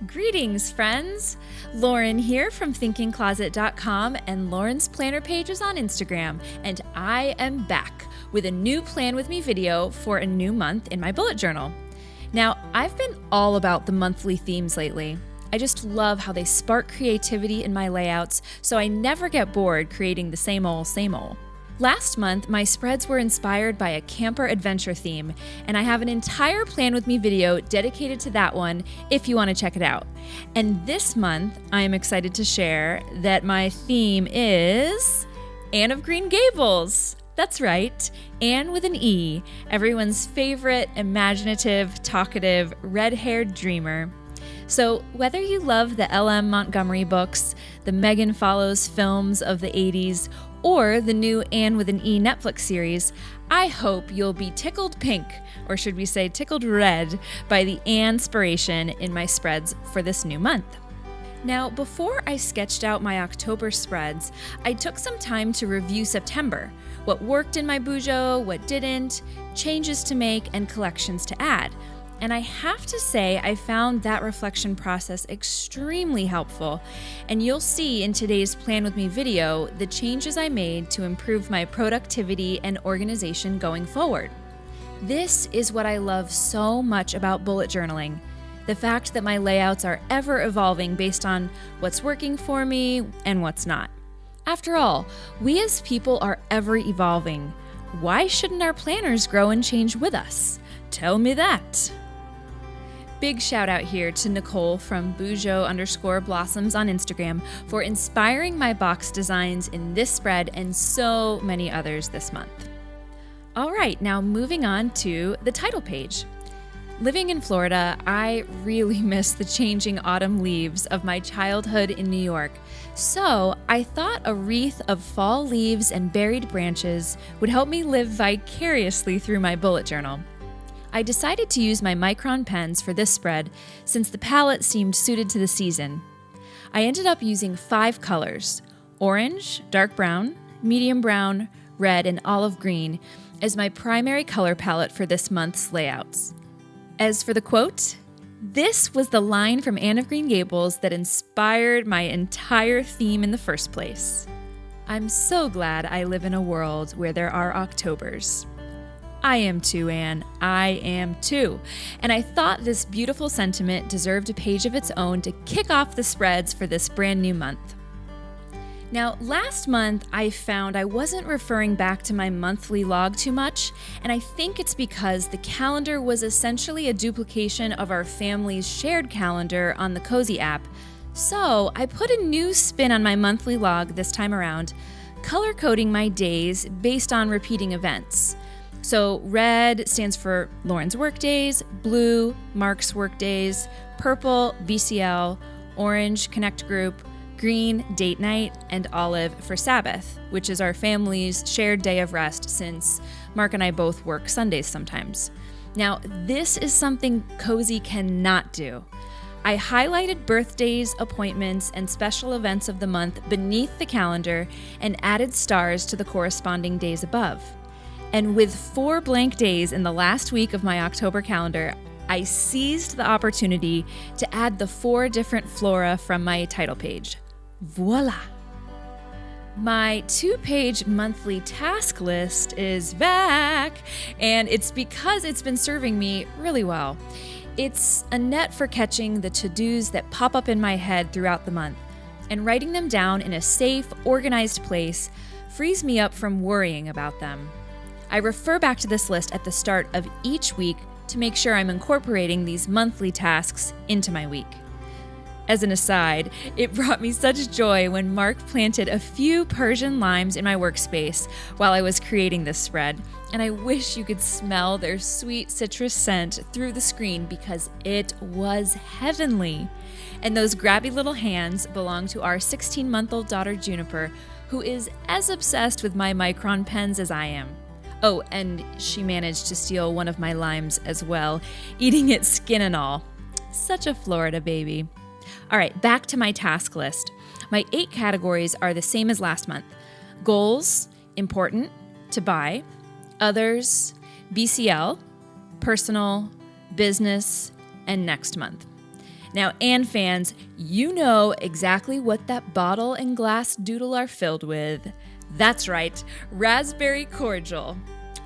Greetings, friends! Lauren here from thinkingcloset.com and Lauren's Planner Pages on Instagram, and I am back with a new Plan With Me video for a new month in my bullet journal. Now, I've been all about the monthly themes lately. I just love how they spark creativity in my layouts, so I never get bored creating the same old, same old. Last month, my spreads were inspired by a camper adventure theme, and I have an entire Plan With Me video dedicated to that one if you want to check it out. And this month, I am excited to share that my theme is Anne of Green Gables. That's right, Anne with an E, everyone's favorite, imaginative, talkative, red-haired dreamer. So whether you love the L.M. Montogomery books, the Megan Follows films of the 80s, or the new Anne with an E Netflix series, I hope you'll be tickled pink, or should we say tickled red, by the Anne-spiration in my spreads for this new month. Now, before I sketched out my October spreads, I took some time to review September, what worked in my Bujo, what didn't, changes to make, and collections to add. And I have to say, I found that reflection process extremely helpful, and you'll see in today's Plan With Me video the changes I made to improve my productivity and organization going forward. This is what I love so much about bullet journaling, the fact that my layouts are ever evolving based on what's working for me and what's not. After all, we as people are ever evolving. Why shouldn't our planners grow and change with us? Tell me that. Big shout out here to Nicole from Bujo_Blossoms on Instagram for inspiring my box designs in this spread and so many others this month. All right, now moving on to the title page. Living in Florida, I really miss the changing autumn leaves of my childhood in New York. So I thought a wreath of fall leaves and buried branches would help me live vicariously through my bullet journal. I decided to use my micron pens for this spread since the palette seemed suited to the season. I ended up using 5 colors: orange, dark brown, medium brown, red, and olive green as my primary color palette for this month's layouts. As for the quote, this was the line from Anne of Green Gables that inspired my entire theme in the first place. I'm so glad I live in a world where there are Octobers. I am too, Anne. I am too. And I thought this beautiful sentiment deserved a page of its own to kick off the spreads for this brand new month. Now, last month, I found I wasn't referring back to my monthly log too much, and I think it's because the calendar was essentially a duplication of our family's shared calendar on the Cozy app. So I put a new spin on my monthly log this time around, color-coding my days based on repeating events. So red stands for Lauren's workdays, blue, Mark's workdays, purple, VCL, orange, Connect Group, green, date night, and olive for Sabbath, which is our family's shared day of rest since Mark and I both work Sundays sometimes. Now, this is something Cozy cannot do. I highlighted birthdays, appointments, and special events of the month beneath the calendar and added stars to the corresponding days above. And with 4 blank days in the last week of my October calendar, I seized the opportunity to add the 4 different flora from my title page. Voila! My 2-page monthly task list is back, and it's because it's been serving me really well. It's a net for catching the to-dos that pop up in my head throughout the month, and writing them down in a safe, organized place frees me up from worrying about them. I refer back to this list at the start of each week to make sure I'm incorporating these monthly tasks into my week. As an aside, it brought me such joy when Mark planted a few Persian limes in my workspace while I was creating this spread, and I wish you could smell their sweet citrus scent through the screen because it was heavenly. And those grabby little hands belong to our 16-month-old daughter Juniper, who is as obsessed with my micron pens as I am. Oh, and she managed to steal one of my limes as well, eating it skin and all. Such a Florida baby. All right, back to my task list. My 8 categories are the same as last month. Goals, important, to buy, others, BCL, personal, business, and next month. Now, Anne fans, you know exactly what that bottle and glass doodle are filled with. That's right, raspberry cordial.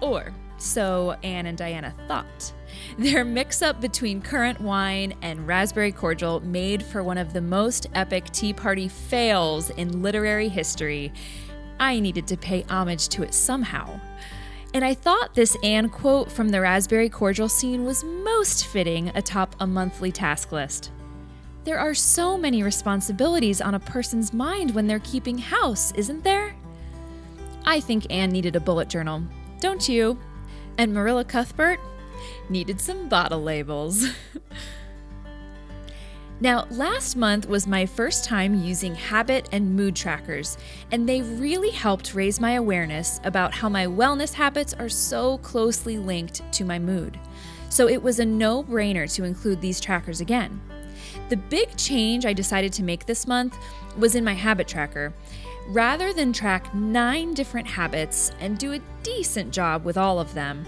Or so Anne and Diana thought. Their mix-up between currant wine and raspberry cordial made for one of the most epic tea party fails in literary history. I needed to pay homage to it somehow. And I thought this Anne quote from the raspberry cordial scene was most fitting atop a monthly task list. There are so many responsibilities on a person's mind when they're keeping house, isn't there? I think Anne needed a bullet journal, don't you? And Marilla Cuthbert needed some bottle labels. Now, last month was my first time using habit and mood trackers, and they really helped raise my awareness about how my wellness habits are so closely linked to my mood. So it was a no-brainer to include these trackers again. The big change I decided to make this month was in my habit tracker. Rather than track 9 different habits and do a decent job with all of them,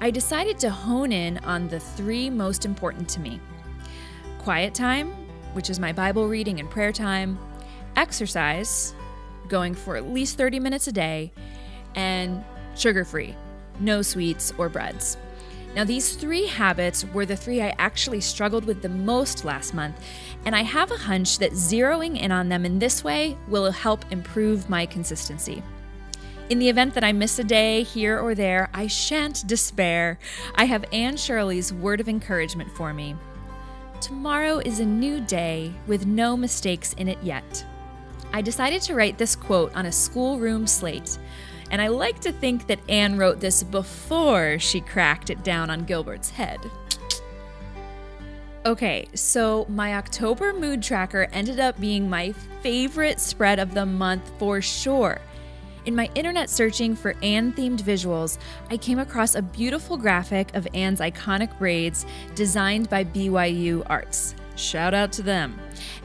I decided to hone in on the 3 most important to me. Quiet time, which is my Bible reading and prayer time, exercise, going for at least 30 minutes a day, and sugar-free, no sweets or breads. Now, these 3 habits were the 3 I actually struggled with the most last month, and I have a hunch that zeroing in on them in this way will help improve my consistency. In the event that I miss a day here or there, I shan't despair. I have Anne Shirley's word of encouragement for me. Tomorrow is a new day with no mistakes in it yet. I decided to write this quote on a schoolroom slate, and I like to think that Anne wrote this before she cracked it down on Gilbert's head. Okay, so my October mood tracker ended up being my favorite spread of the month for sure. In my internet searching for Anne-themed visuals, I came across a beautiful graphic of Anne's iconic braids designed by BYU Arts. Shout out to them.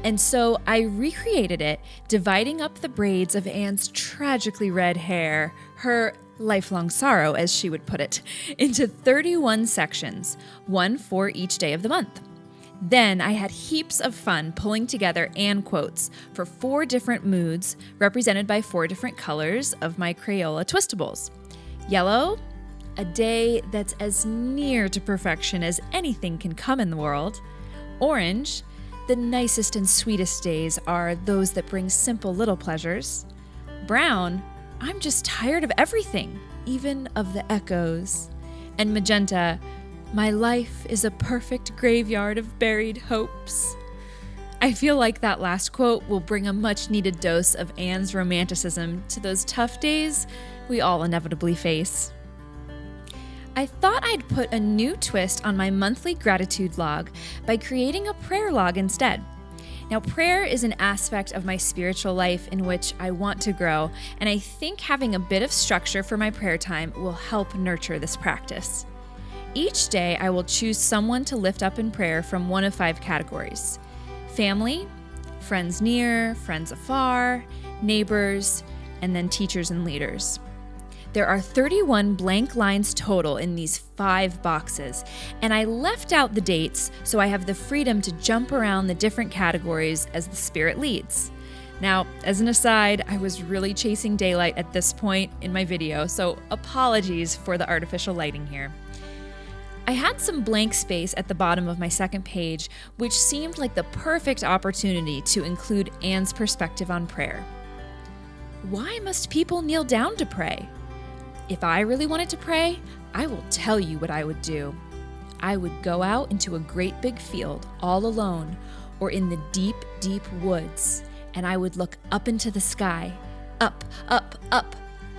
And so I recreated it, dividing up the braids of Anne's tragically red hair, her lifelong sorrow, as she would put it, into 31 sections, one for each day of the month. Then I had heaps of fun pulling together Anne quotes for 4 different moods, represented by 4 different colors of my Crayola Twistables. Yellow, a day that's as near to perfection as anything can come in the world. Orange, the nicest and sweetest days are those that bring simple little pleasures. Brown, I'm just tired of everything, even of the echoes. And magenta, my life is a perfect graveyard of buried hopes. I feel like that last quote will bring a much-needed dose of Anne's romanticism to those tough days we all inevitably face. I thought I'd put a new twist on my monthly gratitude log by creating a prayer log instead. Now, prayer is an aspect of my spiritual life in which I want to grow, and I think having a bit of structure for my prayer time will help nurture this practice. Each day, I will choose someone to lift up in prayer from one of 5 categories: family, friends near, friends afar, neighbors, and then teachers and leaders. There are 31 blank lines total in these 5 boxes, and I left out the dates so I have the freedom to jump around the different categories as the Spirit leads. Now, as an aside, I was really chasing daylight at this point in my video, so apologies for the artificial lighting here. I had some blank space at the bottom of my second page, which seemed like the perfect opportunity to include Anne's perspective on prayer. Why must people kneel down to pray? If I really wanted to pray, I will tell you what I would do. I would go out into a great big field all alone, or in the deep, deep woods, and I would look up into the sky, up, up, up,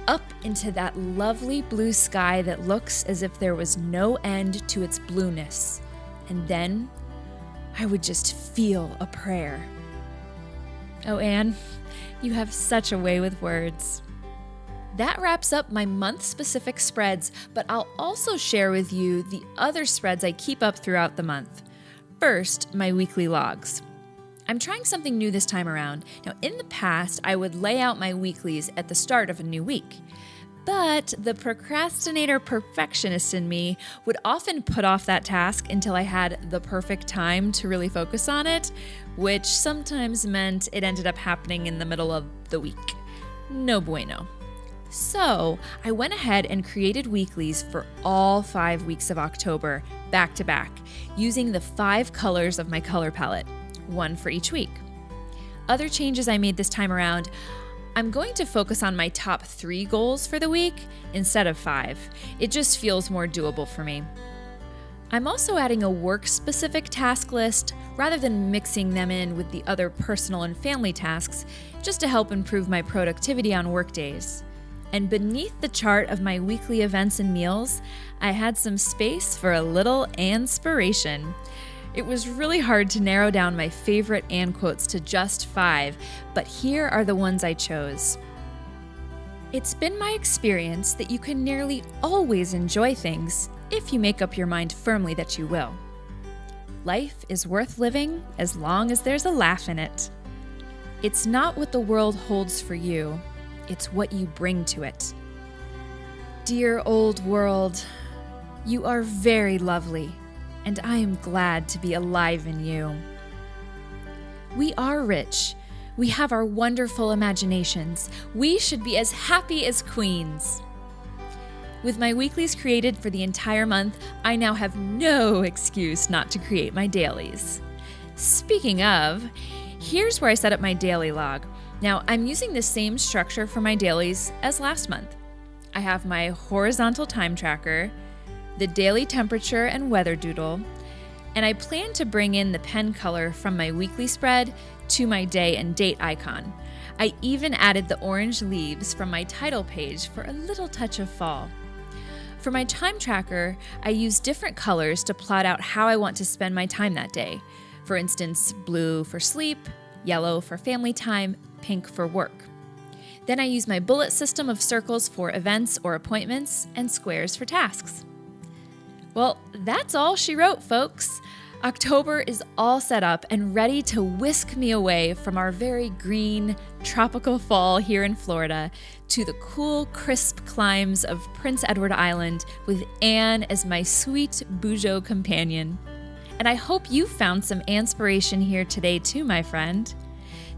up into that lovely blue sky that looks as if there was no end to its blueness. And then I would just feel a prayer. Oh, Anne, you have such a way with words. That wraps up my month-specific spreads, but I'll also share with you the other spreads I keep up throughout the month. First, my weekly logs. I'm trying something new this time around. Now, in the past, I would lay out my weeklies at the start of a new week. But the procrastinator perfectionist in me would often put off that task until I had the perfect time to really focus on it, which sometimes meant it ended up happening in the middle of the week. No bueno. So I went ahead and created weeklies for all 5 weeks of October, back to back, using the 5 colors of my color palette, one for each week. Other changes I made this time around: I'm going to focus on my top 3 goals for the week instead of 5. It just feels more doable for me. I'm also adding a work-specific task list rather than mixing them in with the other personal and family tasks, just to help improve my productivity on work days. And beneath the chart of my weekly events and meals, I had some space for a little anspiration. It was really hard to narrow down my favorite and quotes to just 5, but here are the ones I chose. It's been my experience that you can nearly always enjoy things if you make up your mind firmly that you will. Life is worth living as long as there's a laugh in it. It's not what the world holds for you, it's what you bring to it. Dear old world, you are very lovely, and I am glad to be alive in you. We are rich. We have our wonderful imaginations. We should be as happy as queens. With my weeklies created for the entire month, I now have no excuse not to create my dailies. Speaking of, here's where I set up my daily log. Now, I'm using the same structure for my dailies as last month. I have my horizontal time tracker, the daily temperature and weather doodle, and I plan to bring in the pen color from my weekly spread to my day and date icon. I even added the orange leaves from my title page for a little touch of fall. For my time tracker, I use different colors to plot out how I want to spend my time that day. For instance, blue for sleep, yellow for family time, pink for work. Then I use my bullet system of circles for events or appointments and squares for tasks. Well, that's all she wrote, folks. October is all set up and ready to whisk me away from our very green, tropical fall here in Florida to the cool, crisp climes of Prince Edward Island with Anne as my sweet Bujo companion. And I hope you found some inspiration here today too, my friend.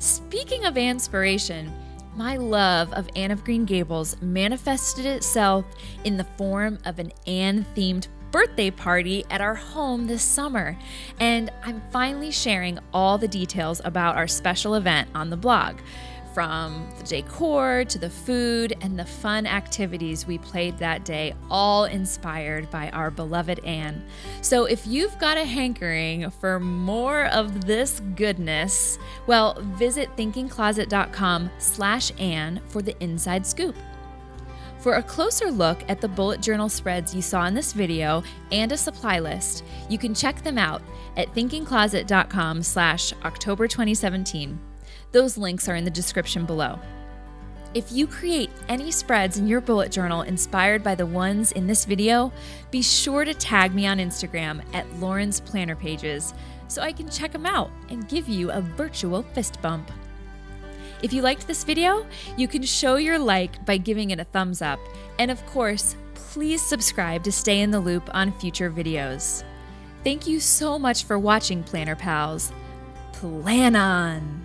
Speaking of inspiration, my love of Anne of Green Gables manifested itself in the form of an Anne-themed birthday party at our home this summer, and I'm finally sharing all the details about our special event on the blog, from the decor to the food and the fun activities we played that day, all inspired by our beloved Anne. So if you've got a hankering for more of this goodness, well, visit thinkingcloset.com/Anne for the inside scoop. For a closer look at the bullet journal spreads you saw in this video and a supply list, you can check them out at thinkingcloset.com/October 2017. Those links are in the description below. If you create any spreads in your bullet journal inspired by the ones in this video, be sure to tag me on Instagram at Lauren's Planner Pages so I can check them out and give you a virtual fist bump. If you liked this video, you can show your like by giving it a thumbs up. And of course, please subscribe to stay in the loop on future videos. Thank you so much for watching, Planner Pals. Plan on!